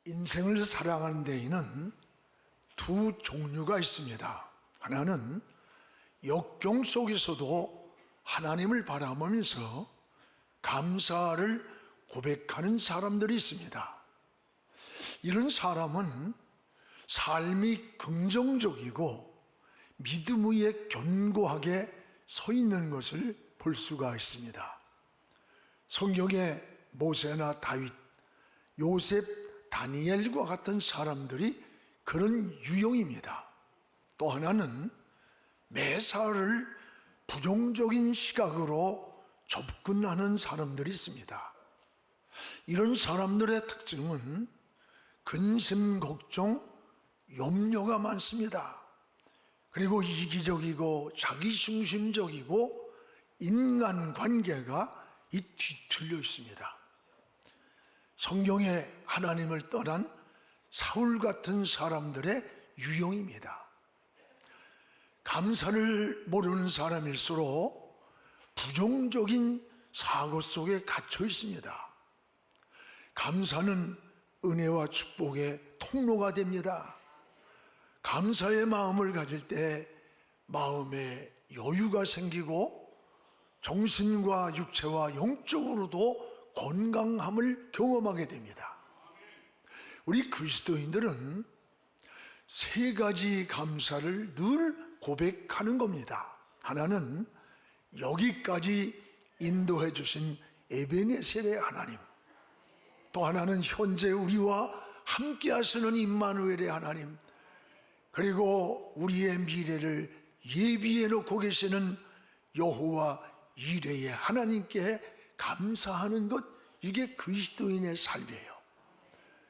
인생을 살아가는 데에는 두 종류가 있습니다. 하나는 역경 속에서도 하나님을 바라보면서 감사를 고백하는 사람들이 있습니다. 이런 사람은 삶이 긍정적이고 믿음 위에 견고하게 서 있는 것을 볼 수가 있습니다. 성경에 모세나 다윗, 요셉, 다니엘과 같은 사람들이 그런 유형입니다. 또 하나는 매사를 부정적인 시각으로 접근하는 사람들이 있습니다. 이런 사람들의 특징은 근심, 걱정, 염려가 많습니다. 그리고 이기적이고 자기중심적이고 인간관계가 뒤틀려 있습니다. 성경에 하나님을 떠난 사울 같은 사람들의 유형입니다. 감사를 모르는 사람일수록 부정적인 사고 속에 갇혀 있습니다. 감사는 은혜와 축복의 통로가 됩니다. 감사의 마음을 가질 때 마음에 여유가 생기고 정신과 육체와 영적으로도 건강함을 경험하게 됩니다. 우리 그리스도인들은 세 가지 감사를 늘 고백하는 겁니다. 하나는 여기까지 인도해 주신 에베네셀의 하나님, 또 하나는 현재 우리와 함께 하시는 임마누엘의 하나님, 그리고 우리의 미래를 예비해 놓고 계시는 여호와 이레의 하나님께 감사하는 것, 이게 그리스도인의 삶이에요.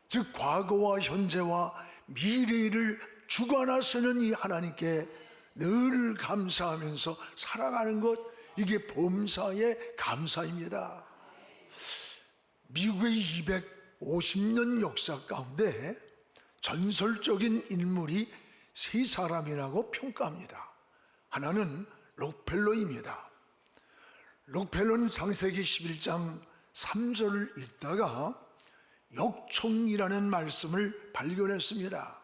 즉 과거와 현재와 미래를 주관하시는 이 하나님께 늘 감사하면서 살아가는 것, 이게 범사의 감사입니다. 미국의 250년 역사 가운데 전설적인 인물이 세 사람이라고 평가합니다. 하나는 록펠러입니다. 록펠러는 창세기 11장 3절을 읽다가 역총이라는 말씀을 발견했습니다.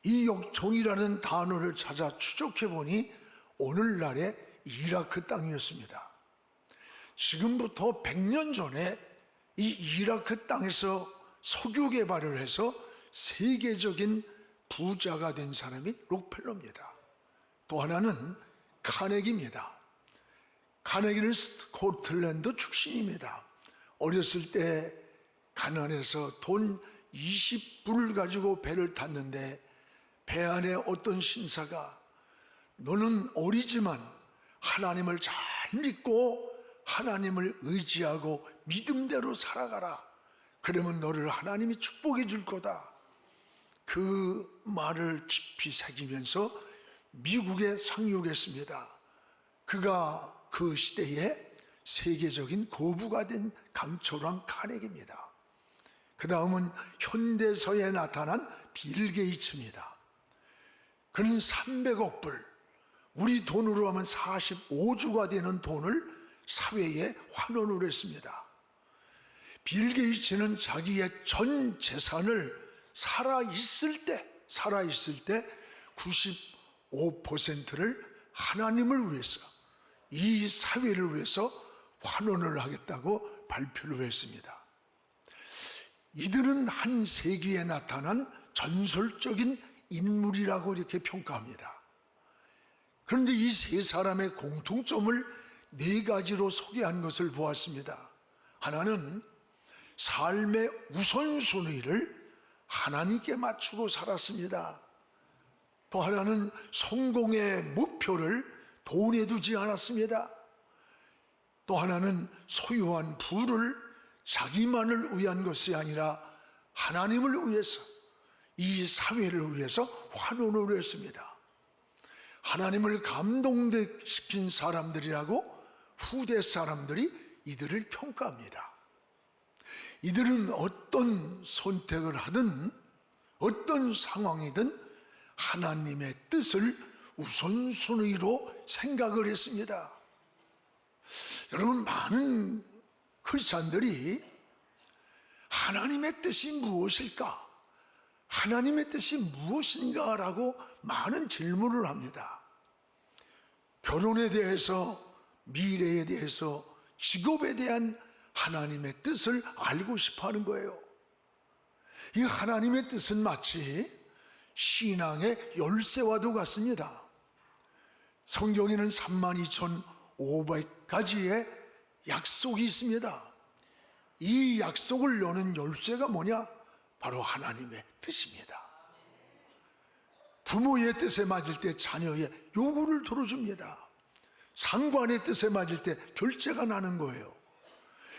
이 역총이라는 단어를 찾아 추적해 보니 오늘날의 이라크 땅이었습니다. 지금부터 100년 전에 이 이라크 땅에서 석유 개발을 해서 세계적인 부자가 된 사람이 록펠러입니다. 또 하나는 카네기입니다. 카네기는 스코틀랜드 출신입니다. 어렸을 때 가난해서 돈 20불을 가지고 배를 탔는데 배 안에 어떤 신사가 너는 어리지만 하나님을 잘 믿고 하나님을 의지하고 믿음대로 살아가라. 그러면 너를 하나님이 축복해 줄 거다. 그 말을 깊이 새기면서 미국에 상륙했습니다. 그가 그 시대에 세계적인 거부가 된 강철왕 카네기입니다. 그 다음은 현대서에 나타난 빌 게이츠입니다. 그는 300억 불, 우리 돈으로 하면 45주가 되는 돈을 사회에 환원을 했습니다. 빌 게이츠는 자기의 전 재산을 살아있을 때 95%를 하나님을 위해서, 이 사회를 위해서 환원을 하겠다고 발표를 했습니다. 이들은 한 세기에 나타난 전설적인 인물이라고 이렇게 평가합니다. 그런데 이 세 사람의 공통점을 네 가지로 소개한 것을 보았습니다. 하나는 삶의 우선순위를 하나님께 맞추고 살았습니다. 또 하나는 성공의 목표를 돈에 두지 않았습니다. 또 하나는 소유한 부를 자기만을 위한 것이 아니라 하나님을 위해서, 이 사회를 위해서 환원을 했습니다. 하나님을 감동시킨 사람들이라고 후대 사람들이 이들을 평가합니다. 이들은 어떤 선택을 하든 어떤 상황이든 하나님의 뜻을 우선순위로 생각을 했습니다. 여러분, 많은 크리스찬들이 하나님의 뜻이 무엇일까? 하나님의 뜻이 무엇인가? 라고 많은 질문을 합니다. 결혼에 대해서, 미래에 대해서, 직업에 대한 하나님의 뜻을 알고 싶어 하는 거예요. 이 하나님의 뜻은 마치 신앙의 열쇠와도 같습니다. 성경에는 32,500가지의 약속이 있습니다. 이 약속을 여는 열쇠가 뭐냐? 바로 하나님의 뜻입니다. 부모의 뜻에 맞을 때 자녀의 요구를 들어줍니다. 상관의 뜻에 맞을 때 결제가 나는 거예요.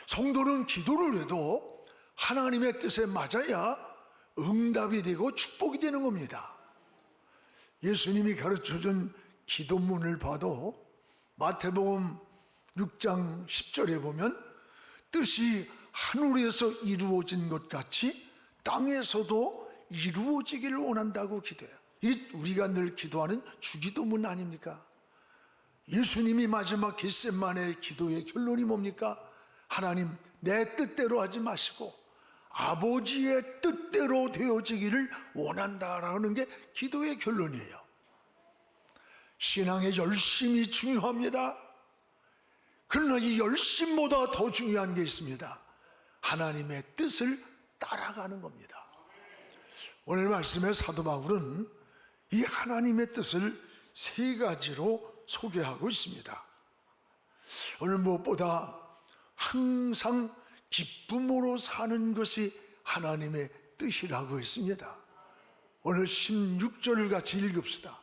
성도는 기도를 해도 하나님의 뜻에 맞아야 응답이 되고 축복이 되는 겁니다. 예수님이 가르쳐준 기도문을 봐도 마태복음 6장 10절에 보면 뜻이 하늘에서 이루어진 것 같이 땅에서도 이루어지기를 원한다고 기도해요. 이게 우리가 늘 기도하는 주기도문 아닙니까? 예수님이 마지막 겟세마네 기도의 결론이 뭡니까? 하나님, 내 뜻대로 하지 마시고 아버지의 뜻대로 되어지기를 원한다라는 게 기도의 결론이에요. 신앙의 열심이 중요합니다. 그러나 이 열심보다 더 중요한 게 있습니다. 하나님의 뜻을 따라가는 겁니다. 오늘 말씀의 사도 바울은 이 하나님의 뜻을 세 가지로 소개하고 있습니다. 오늘 무엇보다 항상 기쁨으로 사는 것이 하나님의 뜻이라고 했습니다. 오늘 16절을 같이 읽읍시다.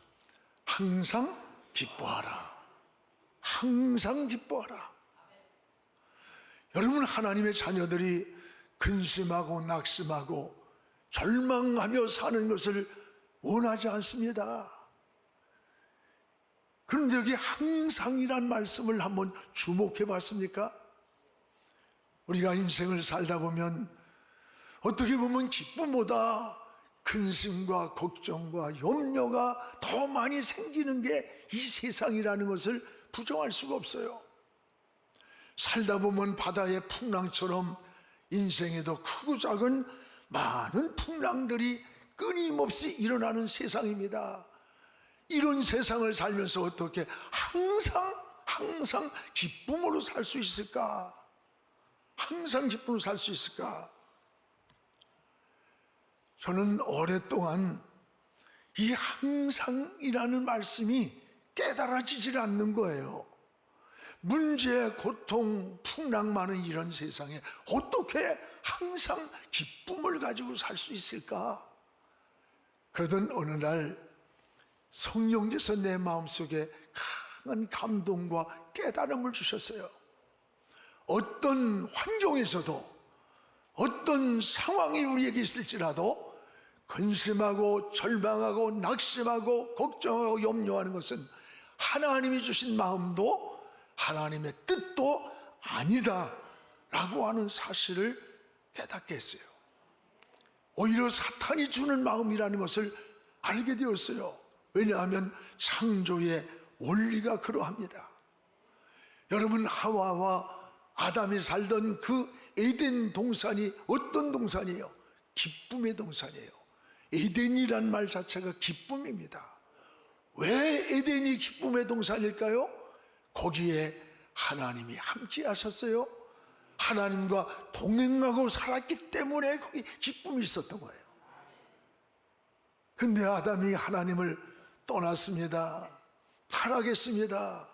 항상 기뻐하라. 항상 기뻐하라. 여러분, 하나님의 자녀들이 근심하고 낙심하고 절망하며 사는 것을 원하지 않습니다. 그런데 여기 항상이란 말씀을 한번 주목해 봤습니까? 우리가 인생을 살다 보면 어떻게 보면 기쁨보다 근심과 걱정과 염려가 더 많이 생기는 게 이 세상이라는 것을 부정할 수가 없어요. 살다 보면 바다의 풍랑처럼 인생에도 크고 작은 많은 풍랑들이 끊임없이 일어나는 세상입니다. 이런 세상을 살면서 어떻게 항상 기쁨으로 살 수 있을까? 항상 기쁨으로 살 수 있을까? 저는 오랫동안 이 항상이라는 말씀이 깨달아지질 않는 거예요. 문제, 고통, 풍랑 많은 이런 세상에 어떻게 항상 기쁨을 가지고 살 수 있을까? 그러던 어느 날 성령께서 내 마음속에 강한 감동과 깨달음을 주셨어요. 어떤 환경에서도 어떤 상황이 우리에게 있을지라도 근심하고 절망하고 낙심하고 걱정하고 염려하는 것은 하나님이 주신 마음도 하나님의 뜻도 아니다 라고 하는 사실을 깨닫게 했어요. 오히려 사탄이 주는 마음이라는 것을 알게 되었어요. 왜냐하면 창조의 원리가 그러합니다. 여러분, 하와와 아담이 살던 그 에덴 동산이 어떤 동산이에요? 기쁨의 동산이에요. 에덴이란 말 자체가 기쁨입니다. 왜 에덴이 기쁨의 동산일까요? 거기에 하나님이 함께 하셨어요. 하나님과 동행하고 살았기 때문에 거기 기쁨이 있었던 거예요. 근데 아담이 하나님을 떠났습니다. 타락했습니다.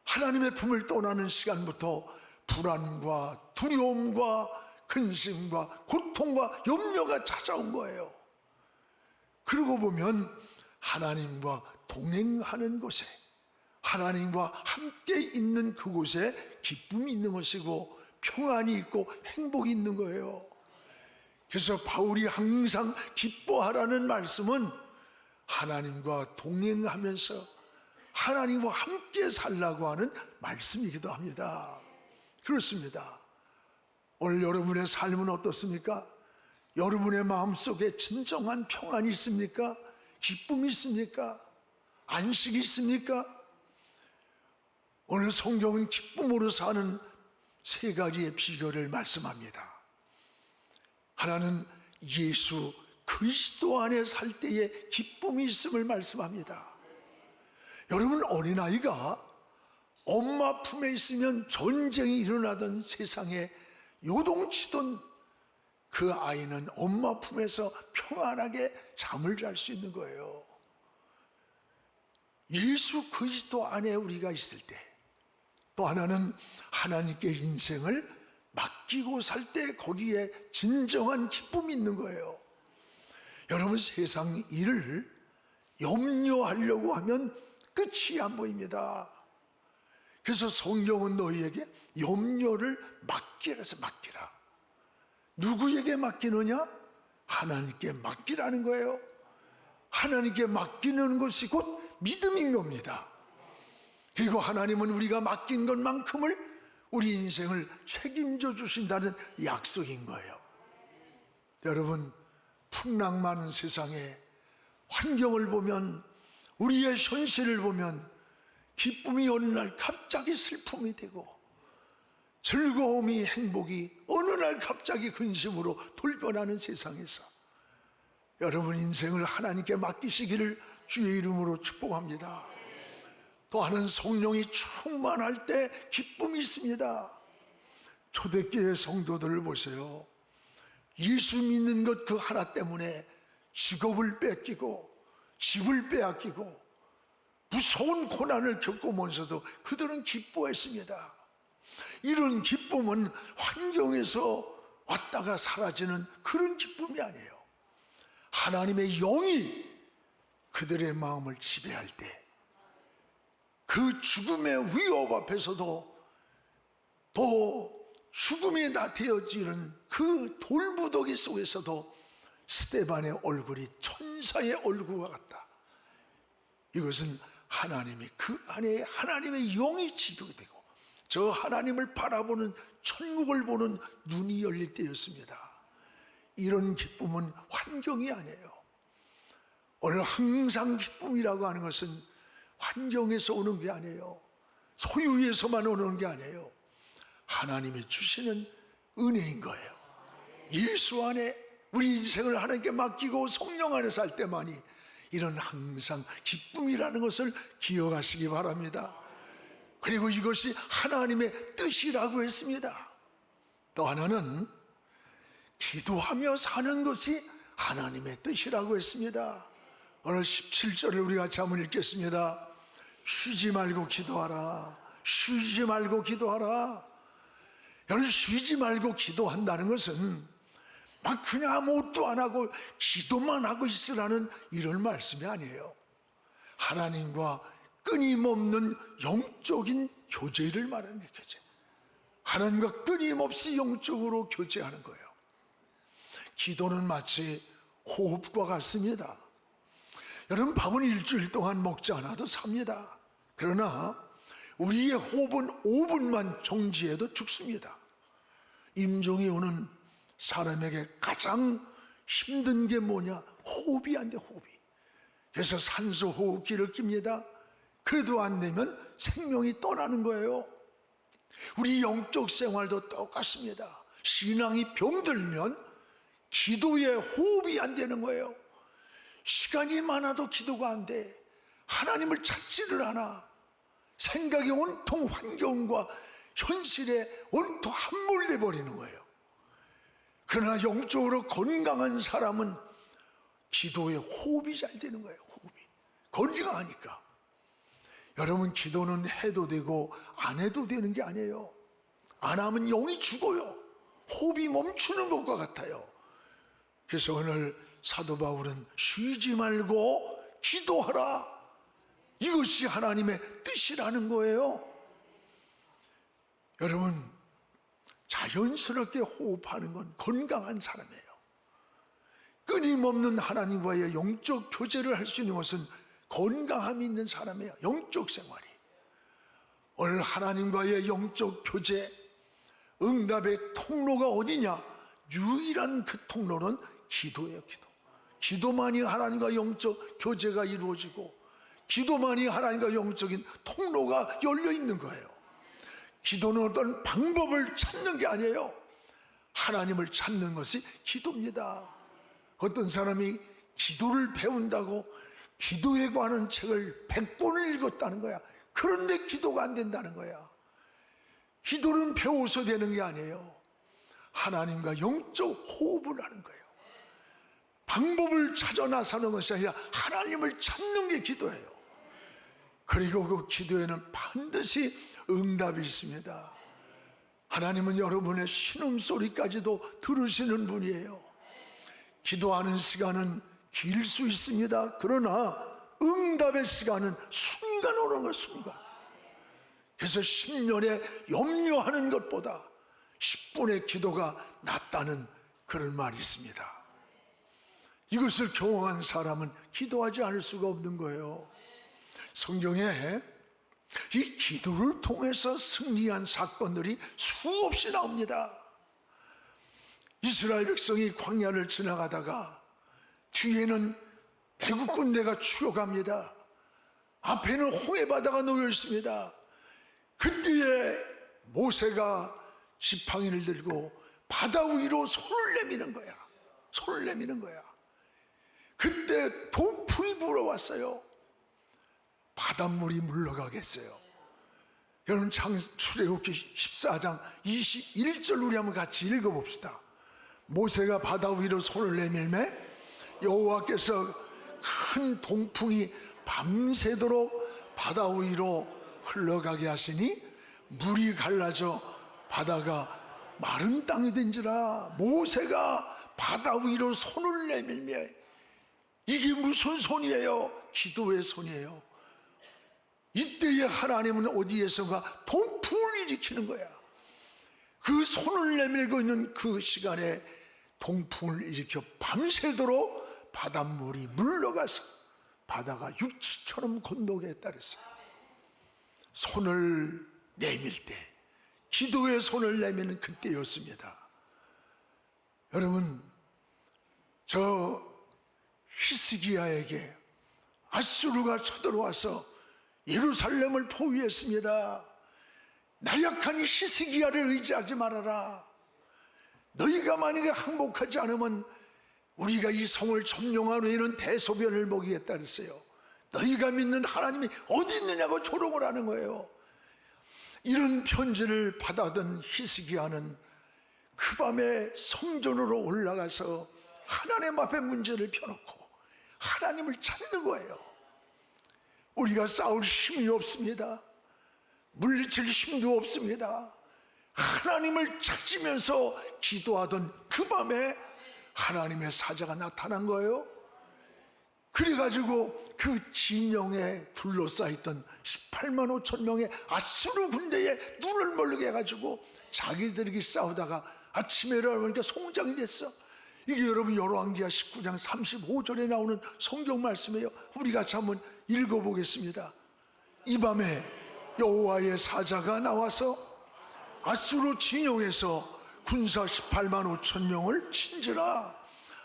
하나님의 품을 떠나는 시간부터 불안과 두려움과 근심과 고통과 염려가 찾아온 거예요. 그러고 보면 하나님과 동행하는 곳에, 하나님과 함께 있는 그곳에 기쁨이 있는 것이고 평안이 있고 행복이 있는 거예요. 그래서 바울이 항상 기뻐하라는 말씀은 하나님과 동행하면서 하나님과 함께 살라고 하는 말씀이기도 합니다. 그렇습니다. 오늘 여러분의 삶은 어떻습니까? 여러분의 마음속에 진정한 평안이 있습니까? 기쁨이 있습니까? 안식이 있습니까? 오늘 성경은 기쁨으로 사는 세 가지의 비결을 말씀합니다. 하나는 예수 그리스도 안에 살 때에 기쁨이 있음을 말씀합니다. 여러분, 어린아이가 엄마 품에 있으면 전쟁이 일어나던 세상에 요동치던 그 아이는 엄마 품에서 평안하게 잠을 잘 수 있는 거예요. 예수 그리스도 안에 우리가 있을 때, 또 하나는 하나님께 인생을 맡기고 살 때 거기에 진정한 기쁨이 있는 거예요. 여러분, 세상 일을 염려하려고 하면 끝이 안 보입니다. 그래서 성경은 너희에게 염려를 맡기라 해서 맡기라. 누구에게 맡기느냐? 하나님께 맡기라는 거예요. 하나님께 맡기는 것이 곧 믿음인 겁니다. 그리고 하나님은 우리가 맡긴 것만큼을 우리 인생을 책임져 주신다는 약속인 거예요. 여러분, 풍랑 많은 세상에 환경을 보면, 우리의 현실을 보면 기쁨이 어느 날 갑자기 슬픔이 되고, 즐거움이 행복이 어느 날 갑자기 근심으로 돌변하는 세상에서 여러분 인생을 하나님께 맡기시기를 주의 이름으로 축복합니다. 또한 성령이 충만할 때 기쁨이 있습니다. 초대교회 성도들을 보세요. 예수 믿는 것 그 하나 때문에 직업을 뺏기고 집을 빼앗기고 무서운 고난을 겪으면서도 그들은 기뻐했습니다. 이런 기쁨은 환경에서 왔다가 사라지는 그런 기쁨이 아니에요. 하나님의 영이 그들의 마음을 지배할 때, 그 죽음의 위협 앞에서도 또 죽음이 나타지는 그 돌무더기 속에서도 스데반의 얼굴이 천사의 얼굴과 같다. 이것은 하나님이 그 안에 하나님의 영이 지도되고 저 하나님을 바라보는 천국을 보는 눈이 열릴 때였습니다. 이런 기쁨은 환경이 아니에요. 오늘 항상 기쁨이라고 하는 것은 환경에서 오는 게 아니에요. 소유에서만 오는 게 아니에요. 하나님이 주시는 은혜인 거예요. 예수 안에 우리 인생을 하나님께 맡기고 성령 안에 살 때만이 이런 항상 기쁨이라는 것을 기억하시기 바랍니다. 그리고 이것이 하나님의 뜻이라고 했습니다. 또 하나는 기도하며 사는 것이 하나님의 뜻이라고 했습니다. 오늘 17절을 우리가 같이 한번 읽겠습니다. 쉬지 말고 기도하라. 쉬지 말고 기도하라. 여러분, 쉬지 말고 기도한다는 것은 막 그냥 아무것도 안 하고 기도만 하고 있으라는 이런 말씀이 아니에요. 하나님과 끊임없는 영적인 교제를 말하는 교제. 하나님과 끊임없이 영적으로 교제하는 거예요. 기도는 마치 호흡과 같습니다. 여러분, 밥은 일주일 동안 먹지 않아도 삽니다. 그러나 우리의 호흡은 5분만 정지해도 죽습니다. 임종이 오는 사람에게 가장 힘든 게 뭐냐? 호흡이 안 돼, 호흡이. 그래서 산소 호흡기를 낍니다. 그래도 안 되면 생명이 떠나는 거예요. 우리 영적 생활도 똑같습니다. 신앙이 병들면 기도에 호흡이 안 되는 거예요. 시간이 많아도 기도가 안 돼. 하나님을 찾지를 않아. 생각이 온통 환경과 현실에 온통 함몰돼 버리는 거예요. 그러나 영적으로 건강한 사람은 기도에 호흡이 잘 되는 거예요. 호흡이 건강하니까. 여러분, 기도는 해도 되고 안 해도 되는 게 아니에요. 안 하면 영이 죽어요. 호흡이 멈추는 것과 같아요. 그래서 오늘 사도 바울은 쉬지 말고 기도하라. 이것이 하나님의 뜻이라는 거예요. 여러분, 자연스럽게 호흡하는 건 건강한 사람이에요. 끊임없는 하나님과의 영적 교제를 할 수 있는 것은 건강함이 있는 사람이에요. 영적 생활이. 오늘 하나님과의 영적 교제, 응답의 통로가 어디냐? 유일한 그 통로는 기도예요. 기도만이 하나님과 영적 교제가 이루어지고, 기도만이 하나님과 영적인 통로가 열려 있는 거예요. 기도는 어떤 방법을 찾는 게 아니에요. 하나님을 찾는 것이 기도입니다. 어떤 사람이 기도를 배운다고 기도에 관한 책을 100권을 읽었다는 거야. 그런데 기도가 안 된다는 거야. 기도는 배워서 되는 게 아니에요. 하나님과 영적 호흡을 하는 거예요. 방법을 찾아 나서는 것이 아니라 하나님을 찾는 게 기도예요. 그리고 그 기도에는 반드시 응답이 있습니다. 하나님은 여러분의 신음소리까지도 들으시는 분이에요. 기도하는 시간은 길 수 있습니다. 그러나 응답의 시간은 순간 오는 것, 순간. 그래서 10년에 염려하는 것보다 10분의 기도가 낫다는 그런 말이 있습니다. 이것을 경험한 사람은 기도하지 않을 수가 없는 거예요. 성경에 이 기도를 통해서 승리한 사건들이 수없이 나옵니다. 이스라엘 백성이 광야를 지나가다가 뒤에는 애국 군대가 추격합니다. 앞에는 홍해바다가 놓여 있습니다. 그때에 모세가 지팡이를 들고 바다 위로 손을 내미는 거야. 손을 내미는 거야. 그때 동풍이 불어왔어요. 바닷물이 물러가겠어요. 여러분, 출애굽기 14장 21절 우리 한번 같이 읽어봅시다. 모세가 바다 위로 손을 내밀매 여호와께서 큰 동풍이 밤새도록 바다 위로 흘러가게 하시니 물이 갈라져 바다가 마른 땅이 된지라. 모세가 바다 위로 손을 내밀매, 이게 무슨 손이에요? 기도의 손이에요. 이때에 하나님은 어디에선가 동풍을 일으키는 거야. 그 손을 내밀고 있는 그 시간에 동풍을 일으켜 밤새도록 바닷물이 물러가서 바다가 육지처럼 건너게 했다 그랬어요. 손을 내밀 때, 기도의 손을 내미는 그때였습니다. 여러분, 저 히스기야에게 아수르가 쳐들어와서 예루살렘을 포위했습니다. 나약한 히스기야를 의지하지 말아라. 너희가 만약에 항복하지 않으면 우리가 이 성을 점령한 후에는 대소변을 먹이겠다 그랬어요. 너희가 믿는 하나님이 어디 있느냐고 조롱을 하는 거예요. 이런 편지를 받아든 히스기야는 그 밤에 성전으로 올라가서 하나님 앞에 문제를 펴놓고 하나님을 찾는 거예요. 우리가 싸울 힘이 없습니다. 물리칠 힘도 없습니다. 하나님을 찾으면서 기도하던 그 밤에 하나님의 사자가 나타난 거예요. 그래가지고 그 진영에 둘러싸였던 18만 5천 명의 아수르 군대에 눈을 멀게 해가지고 자기들이 싸우다가 아침에 일어나니까 송장이 됐어. 이게 여러분 열왕기하 19장 35절에 나오는 성경 말씀이에요. 우리 같이 한번 읽어보겠습니다. 이 밤에 여호와의 사자가 나와서 아수르 진영에서 군사 18만 5천 명을 친지라.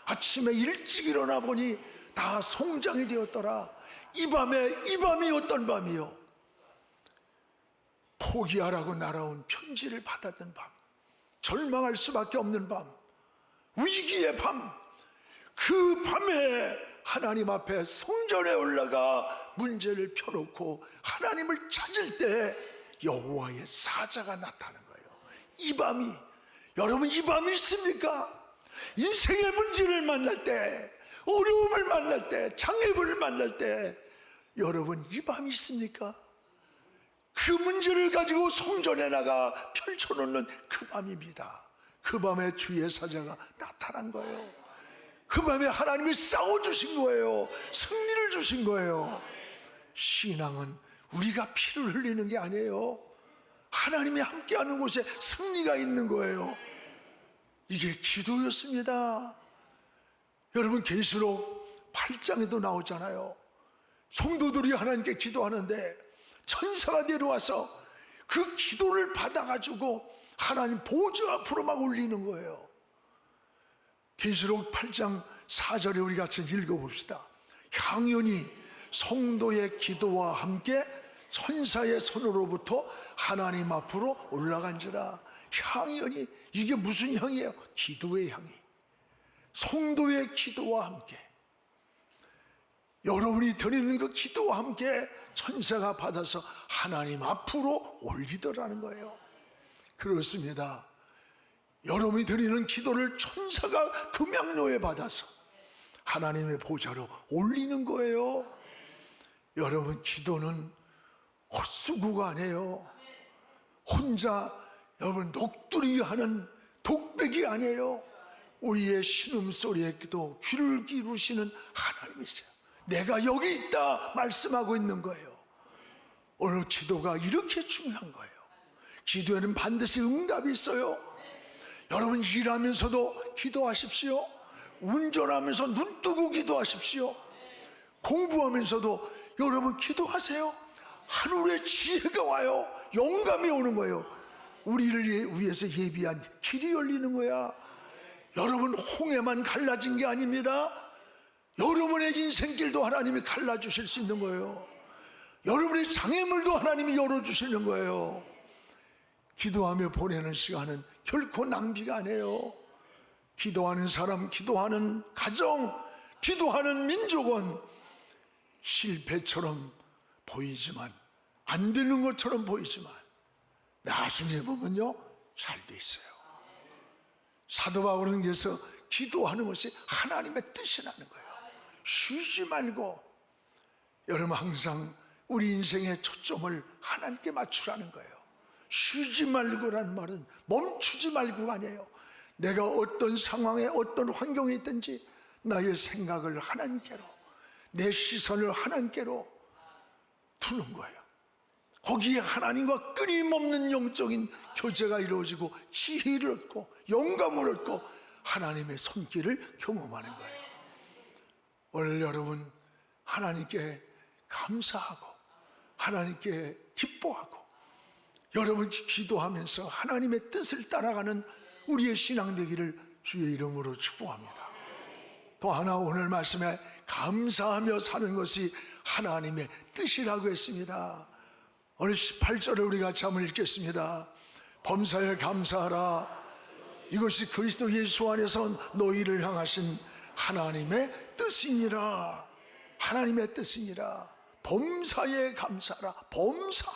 아침에 일찍 일어나 보니 다 송장이 되었더라. 이 밤이 어떤 밤이요? 포기하라고 날아온 편지를 받았던 밤, 절망할 수밖에 없는 밤, 위기의 밤. 그 밤에 하나님 앞에 성전에 올라가 문제를 펴놓고 하나님을 찾을 때 여호와의 사자가 나타나는 거예요. 이 밤이, 여러분, 이 밤이 있습니까? 인생의 문제를 만날 때, 어려움을 만날 때, 장애물을 만날 때 여러분, 이 밤이 있습니까? 그 문제를 가지고 성전에 나가 펼쳐놓는 그 밤입니다. 그 밤에 주의 사자가 나타난 거예요. 그 밤에 하나님이 싸워주신 거예요. 승리를 주신 거예요. 신앙은 우리가 피를 흘리는 게 아니에요. 하나님이 함께하는 곳에 승리가 있는 거예요. 이게 기도였습니다. 여러분, 계시록 8장에도 나오잖아요. 성도들이 하나님께 기도하는데 천사가 내려와서 그 기도를 받아가지고 하나님 보좌 앞으로 막 올리는 거예요. 계시록 8장 4절에 우리 같이 읽어봅시다. 향연이 성도의 기도와 함께 천사의 손으로부터 하나님 앞으로 올라간지라. 향연이 이게 무슨 향이에요? 기도의 향이. 성도의 기도와 함께, 여러분이 드리는 그 기도와 함께 천사가 받아서 하나님 앞으로 올리더라는 거예요. 그렇습니다. 여러분이 드리는 기도를 천사가 금양로에 받아서 하나님의 보좌로 올리는 거예요. 여러분, 기도는 헛수고가 아니에요. 혼자 여러분 녹두리 하는 독백이 아니에요. 우리의 신음소리에 기도 귀를 기울이시는 하나님이세요. 내가 여기 있다 말씀하고 있는 거예요. 오늘 기도가 이렇게 중요한 거예요. 기도에는 반드시 응답이 있어요. 여러분, 일하면서도 기도하십시오. 운전하면서 눈 뜨고 기도하십시오. 공부하면서도 여러분 기도하세요. 하늘의 지혜가 와요. 영감이 오는 거예요. 우리를 위해서 예비한 길이 열리는 거야. 여러분, 홍해만 갈라진 게 아닙니다. 여러분의 인생길도 하나님이 갈라주실 수 있는 거예요. 여러분의 장애물도 하나님이 열어주시는 거예요. 기도하며 보내는 시간은 결코 낭비가 아니에요. 기도하는 사람, 기도하는 가정, 기도하는 민족은 실패처럼 보이지만, 안 되는 것처럼 보이지만 나중에 보면요 잘 돼 있어요. 사도 바울은 그래서 기도하는 것이 하나님의 뜻이라는 거예요. 쉬지 말고, 여러분 항상 우리 인생의 초점을 하나님께 맞추라는 거예요. 쉬지 말고라는 말은 멈추지 말고가 아니에요. 내가 어떤 상황에 어떤 환경에 있든지 나의 생각을 하나님께로, 내 시선을 하나님께로 두는 거예요. 거기에 하나님과 끊임없는 영적인 교제가 이루어지고 지혜를 얻고 영감을 얻고 하나님의 손길을 경험하는 거예요. 오늘 여러분 하나님께 감사하고 하나님께 기뻐하고 여러분 기도하면서 하나님의 뜻을 따라가는 우리의 신앙 되기를 주의 이름으로 축복합니다. 또 하나, 오늘 말씀에 감사하며 사는 것이 하나님의 뜻이라고 했습니다. 오늘 18절을 우리 같이 한번 읽겠습니다. 범사에 감사하라. 이것이 그리스도 예수 안에서 너희를 향하신 하나님의 뜻이니라. 하나님의 뜻이니라. 범사에 감사하라. 범사.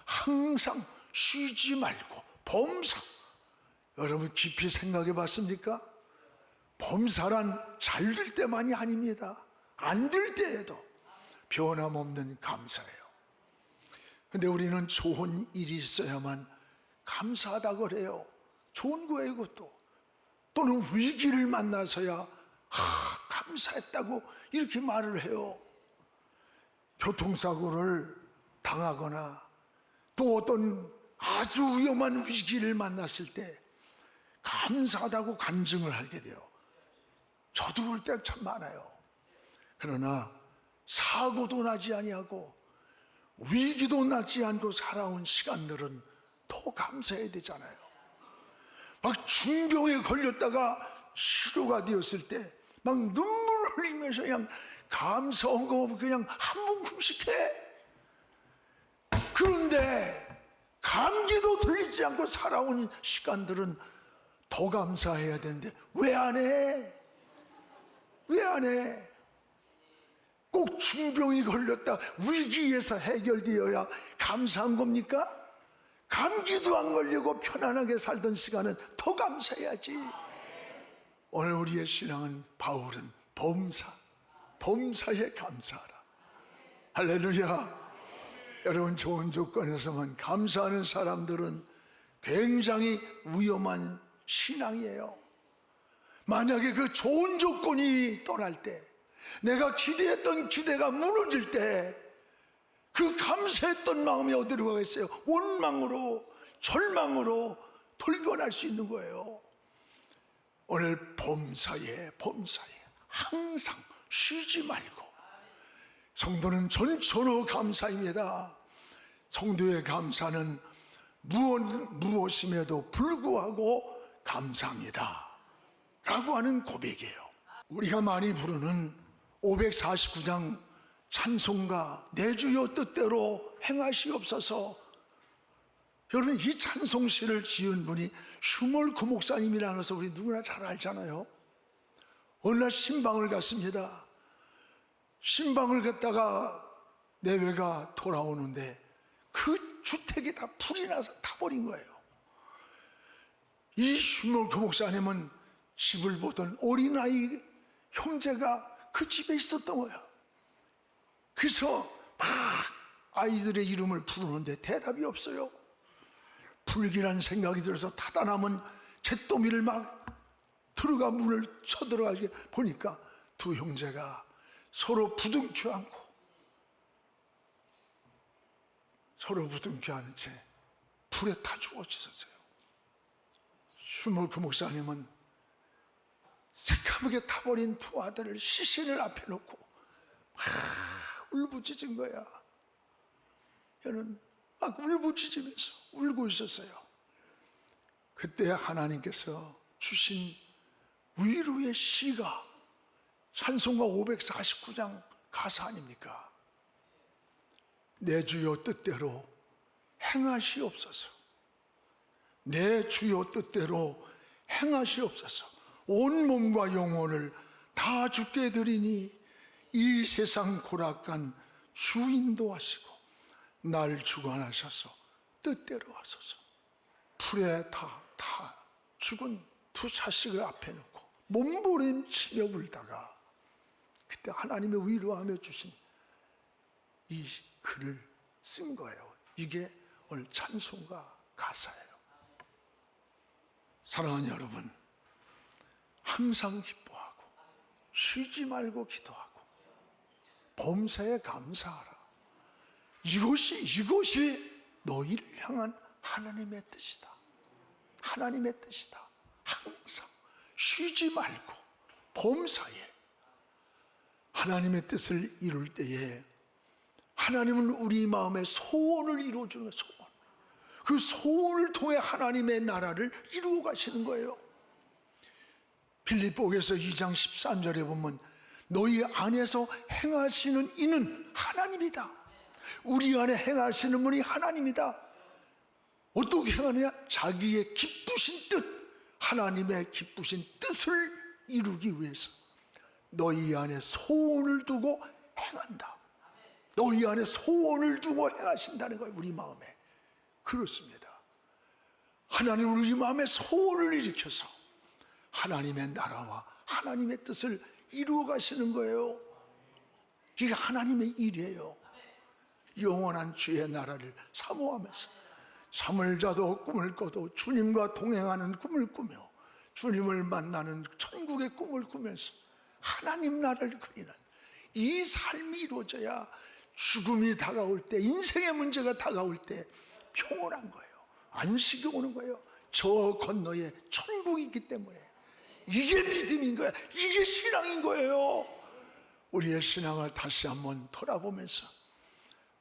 항상 쉬지 말고 범사. 여러분 깊이 생각해 봤습니까? 범사란 잘 될 때만이 아닙니다. 안 될 때에도 변함없는 감사예요. 근데 우리는 좋은 일이 있어야만 감사하다고 그래요. 좋은 거예요, 이것도. 또는 위기를 만나서야 감사했다고 이렇게 말을 해요. 교통사고를 당하거나 또 어떤 아주 위험한 위기를 만났을 때 감사하다고 간증을 하게 돼요. 저도 그럴 때가 참 많아요. 그러나 사고도 나지 아니하고 위기도 나지 않고 살아온 시간들은 더 감사해야 되잖아요. 막 중병에 걸렸다가 치료가 되었을 때 막 눈물 흘리면서 그냥 감사한 거 그냥 한 모금씩 해. 그런데 감기도 들리지 않고 살아온 시간들은 더 감사해야 되는데 왜 안 해? 왜 안 해? 꼭 중병이 걸렸다 위기에서 해결되어야 감사한 겁니까? 감기도 안 걸리고 편안하게 살던 시간은 더 감사해야지. 오늘 우리의 신앙은, 바울은 범사에 감사하라. 할렐루야. 여러분, 좋은 조건에서만 감사하는 사람들은 굉장히 위험한 신앙이에요. 만약에 그 좋은 조건이 떠날 때, 내가 기대했던 기대가 무너질 때 그 감사했던 마음이 어디로 가겠어요? 원망으로, 절망으로 돌변할 수 있는 거예요. 오늘 범사에 항상 쉬지 말고. 성도는 전천후 감사입니다. 성도의 감사는 무엇임에도 불구하고 감사합니다 라고 하는 고백이에요. 우리가 많이 부르는 549장 찬송가 내 주여 뜻대로 행하시옵소서, 여러분, 이 찬송시를 지은 분이 슈몰크 목사님이라는 것을 우리 누구나 잘 알잖아요. 어느 날 신방을 갔습니다. 신방을 갔다가 내외가 돌아오는데 그 주택이 다 불이 나서 타버린 거예요. 이 슈몰크 목사님은 집을 보던 어린아이 형제가 그 집에 있었던 거예요. 그래서 막 아이들의 이름을 부르는데 대답이 없어요. 불길한 생각이 들어서 타다 남은 잿더미를 막 들어가 문을 쳐들어가게 보니까 두 형제가 서로 부둥켜 안고 하는 채 불에 타 죽어지셨어요. 슈몰크 목사님은 새까맣게 타버린 두 아들을 시신을 앞에 놓고 막 울부짖은 거야. 얘는 막 울부짖으면서 울고 있었어요. 그때 하나님께서 주신 위로의 시가 찬송가 549장 가사 아닙니까? 내 주여 뜻대로 행하시옵소서. 내 주여 뜻대로 행하시옵소서. 온 몸과 영혼을 다 주께 드리니 이 세상 고락간 주 인도하시고 날 주관하셔서 뜻대로 하소서. 불에 다 죽은 두 자식을 앞에 놓고 몸부림치며 울다가 그때 하나님의 위로하며 주신 이 글을 쓴 거예요. 이게 오늘 찬송가 가사예요. 사랑하는 여러분, 항상 기뻐하고 쉬지 말고 기도하고 범사에 감사하라. 이것이 너희를 향한 하나님의 뜻이다. 하나님의 뜻이다. 항상 쉬지 말고 범사에 하나님의 뜻을 이룰 때에 하나님은 우리 마음의 소원을 이루어주는 소원, 그 소원을 통해 하나님의 나라를 이루어 가시는 거예요. 빌립보에서 2장 13절에 보면 너희 안에서 행하시는 이는 하나님이다. 우리 안에 행하시는 분이 하나님이다. 어떻게 행하느냐? 자기의 기쁘신 뜻, 하나님의 기쁘신 뜻을 이루기 위해서 너희 안에 소원을 두고 행한다. 너희 안에 소원을 두고 행하신다는 거예요. 우리 마음에. 그렇습니다. 하나님은 우리 마음에 소원을 일으켜서 하나님의 나라와 하나님의 뜻을 이루어 가시는 거예요. 이게 하나님의 일이에요. 영원한 주의 나라를 사모하면서 잠을 자도 꿈을 꿔도 주님과 동행하는 꿈을 꾸며 주님을 만나는 천국의 꿈을 꾸면서 하나님 나라를 그리는 이 삶이 이루어져야 죽음이 다가올 때, 인생의 문제가 다가올 때 평온한 거예요. 안식이 오는 거예요. 저 건너에 천국이 있기 때문에. 이게 믿음인 거야. 이게 신앙인 거예요. 우리의 신앙을 다시 한번 돌아보면서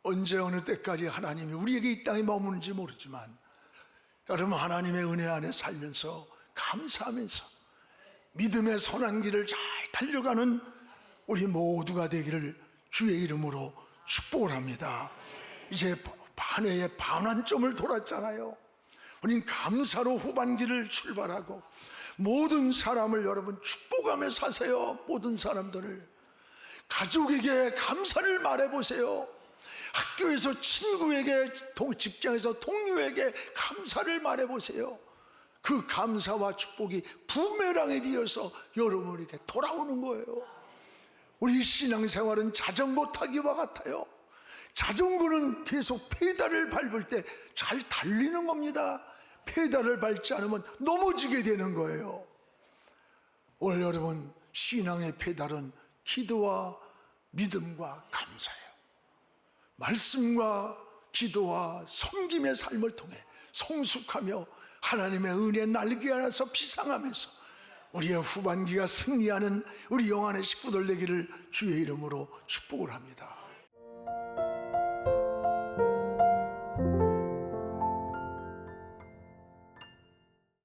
언제 어느 때까지 하나님이 우리에게 이 땅에 머무는지 모르지만 여러분, 하나님의 은혜 안에 살면서 감사하면서 믿음의 선한 길을 잘 달려가는 우리 모두가 되기를 주의 이름으로 축복을 합니다. 이제 한 해의 반환점을 돌았잖아요. 우린 감사로 후반기를 출발하고 모든 사람을 여러분 축복하며 사세요. 모든 사람들을 가족에게 감사를 말해보세요. 학교에서 친구에게, 직장에서 동료에게 감사를 말해보세요. 그 감사와 축복이 부메랑이 되어서 여러분에게 돌아오는 거예요. 우리 신앙생활은 자전거 타기와 같아요. 자전거는 계속 페달을 밟을 때 잘 달리는 겁니다. 페달을 밟지 않으면 넘어지게 되는 거예요. 오늘 여러분, 신앙의 페달은 기도와 믿음과 감사예요. 말씀과 기도와 섬김의 삶을 통해 성숙하며 하나님의 은혜 날개 안에서 비상하면서 우리의 후반기가 승리하는 우리 영안의 식구들 되기를 주의 이름으로 축복을 합니다.